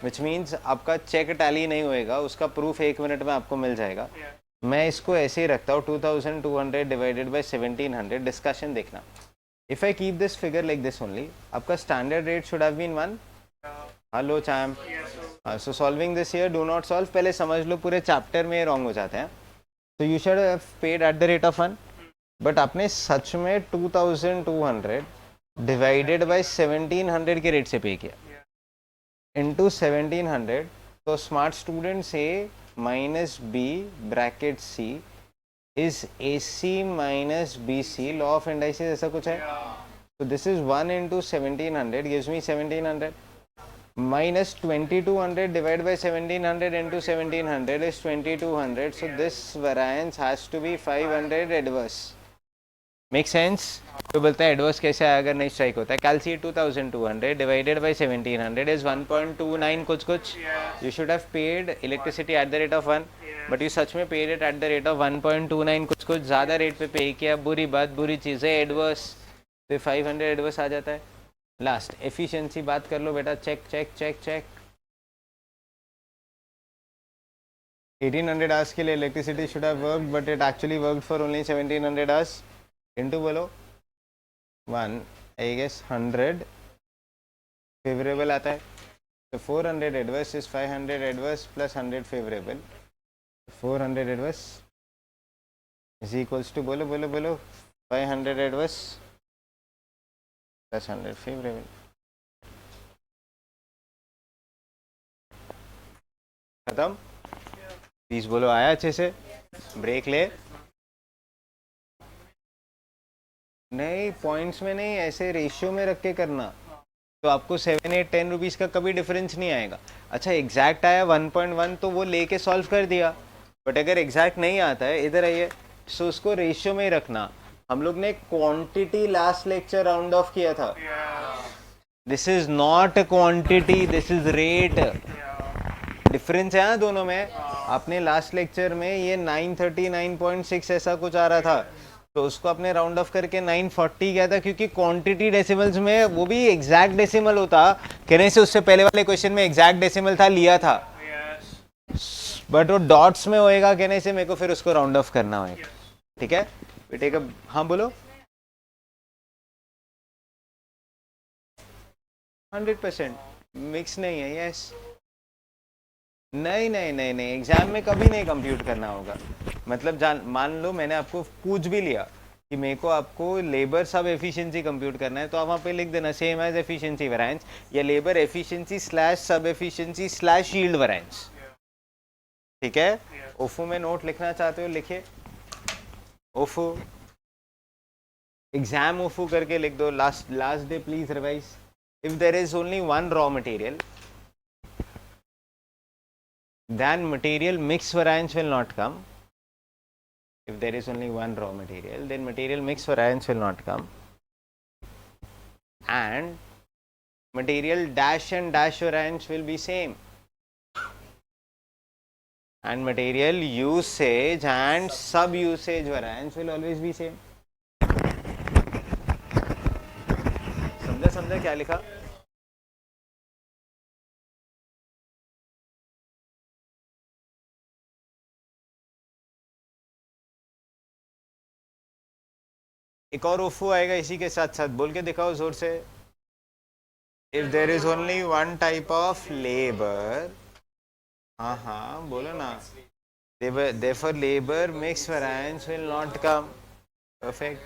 विच मीन्स आपका चेक टैली नहीं होएगा, उसका प्रूफ 1 मिनट में आपको मिल जाएगा. मैं इसको ऐसे ही रखता हूँ 2200 डिवाइडेड बाई 1700. डिस्कशन देखना. If I keep this figure like this only, आपका standard rate should have been 1. Hello champ. So solving this year do not solve, पहले समझ लो पूरे चैप्टर में रॉन्ग हो जाते हैं. तो you should have paid eight the rate of 1, but आपने सच में 2200 डिवाइडेड बाई 1700 के रेट से पे किया, इनटू 1700. तो स्मार्ट स्टूडेंट से minus B bracket C is AC minus BC. Law of indices ऐसा कुछ है. So this is 1 into 1700 gives me 1700 minus 2200 divided by 1700 into 1700 is 2200. So this variance has to be 500 adverse. Make sense? तो बोलता है एडवर्स कैसे आया अगर नहीं स्ट्राइक होता है. कैलकुलेट 2200 डिवाइडेड बाय 1700 इज 1.29 कुछ कुछ. You should have paid electricity at the rate of 1 but you सच में paid it at the rate of 1.29 कुछ कुछ. ज़्यादा रेट पे पे किया. बुरी बात, बुरी चीज़ है एडवर्स. तो 500 एडवर्स आ जाता है. लास्ट एफिशिएंसी बात कर लो बेटा. Check check check check. 1800 hours के लिए electricity should have worked but it actually worked for only 1700 hours. Into बोलो 1 आई गेस 100 फेवरेबल आता है. तो 400 adverse is 500 adverse plus 100 favourable. 400 adverse is equals to बोलो बोलो बोलो 500 एडवर्स प्लस 100 फेवरेबल. खत्म. प्लीज बोलो आया अच्छे से. ब्रेक ले. नहीं पॉइंट्स में नहीं, ऐसे रेशियो में रख के करना. तो आपको 7 8 10 रुपीज़ का कभी डिफरेंस नहीं आएगा. अच्छा एग्जैक्ट आया 1.1 तो वो लेके सॉल्व कर दिया. बट अगर एग्जैक्ट नहीं आता है इधर आइए. सो उसको रेशियो में ही रखना. हम लोग ने quantity last lecture round of किया था. This is not quantity, this is rate. Difference है ना दोनों में. आपने लास्ट लेक्चर में ये 939.6 ऐसा कुछ आ रहा था तो उसको आपने राउंड ऑफ करके 940 किया था क्योंकि क्वांटिटी डेसिमल्स में वो भी एग्जैक्ट डेसिमल होता. कहने से उससे पहले वाले क्वेश्चन में एग्जैक्ट डेसिमल था लिया था बट वो डॉट्स में होएगा. कहने से मेरे को फिर उसको राउंड ऑफ करना होगा. ठीक है बेटे का. हाँ बोलो. 100% मिक्स नहीं है. यस नहीं नहीं नहीं नहीं एग्जाम में कभी नहीं कंप्यूट करना होगा. मतलब मान लो मैंने आपको पूछ भी लिया कि मेरे को आपको लेबर सब एफिशिएंसी कंप्यूट करना है तो आप वहाँ पे लिख देना सेम एज एफिशिएंसी वेरिएंस या लेबर एफिशिएंसी स्लैश सब एफिशिएंसी स्लैश यील्ड वेरिएंस. ठीक है. ओफो में नोट लिखना चाहते हो लिखे. ओफो एग्जाम ओफो करके लिख दो. Last day please revise. If there is only one raw material then material mix variance will not come. If there is only one raw material then material mix variance will not come and material dash and dash variance will be same and material usage and sub usage variance will always be same. समझा क्या लिखा. एक और ओफो आएगा इसी के साथ साथ. बोल के दिखाओ जोर से. If there is only one type of labour. हाँ हाँ बोलो ना. therefore labor mix variance will not come. Perfect.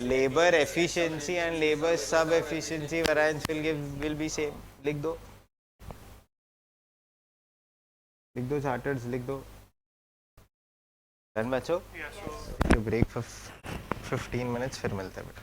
labor efficiency and labor sub efficiency variance will be same. लिख दो चार्टर्स लिख दो. डन बच्चों. ब्रेक 15 मिनट्स फिर मिलते हैं बेटा.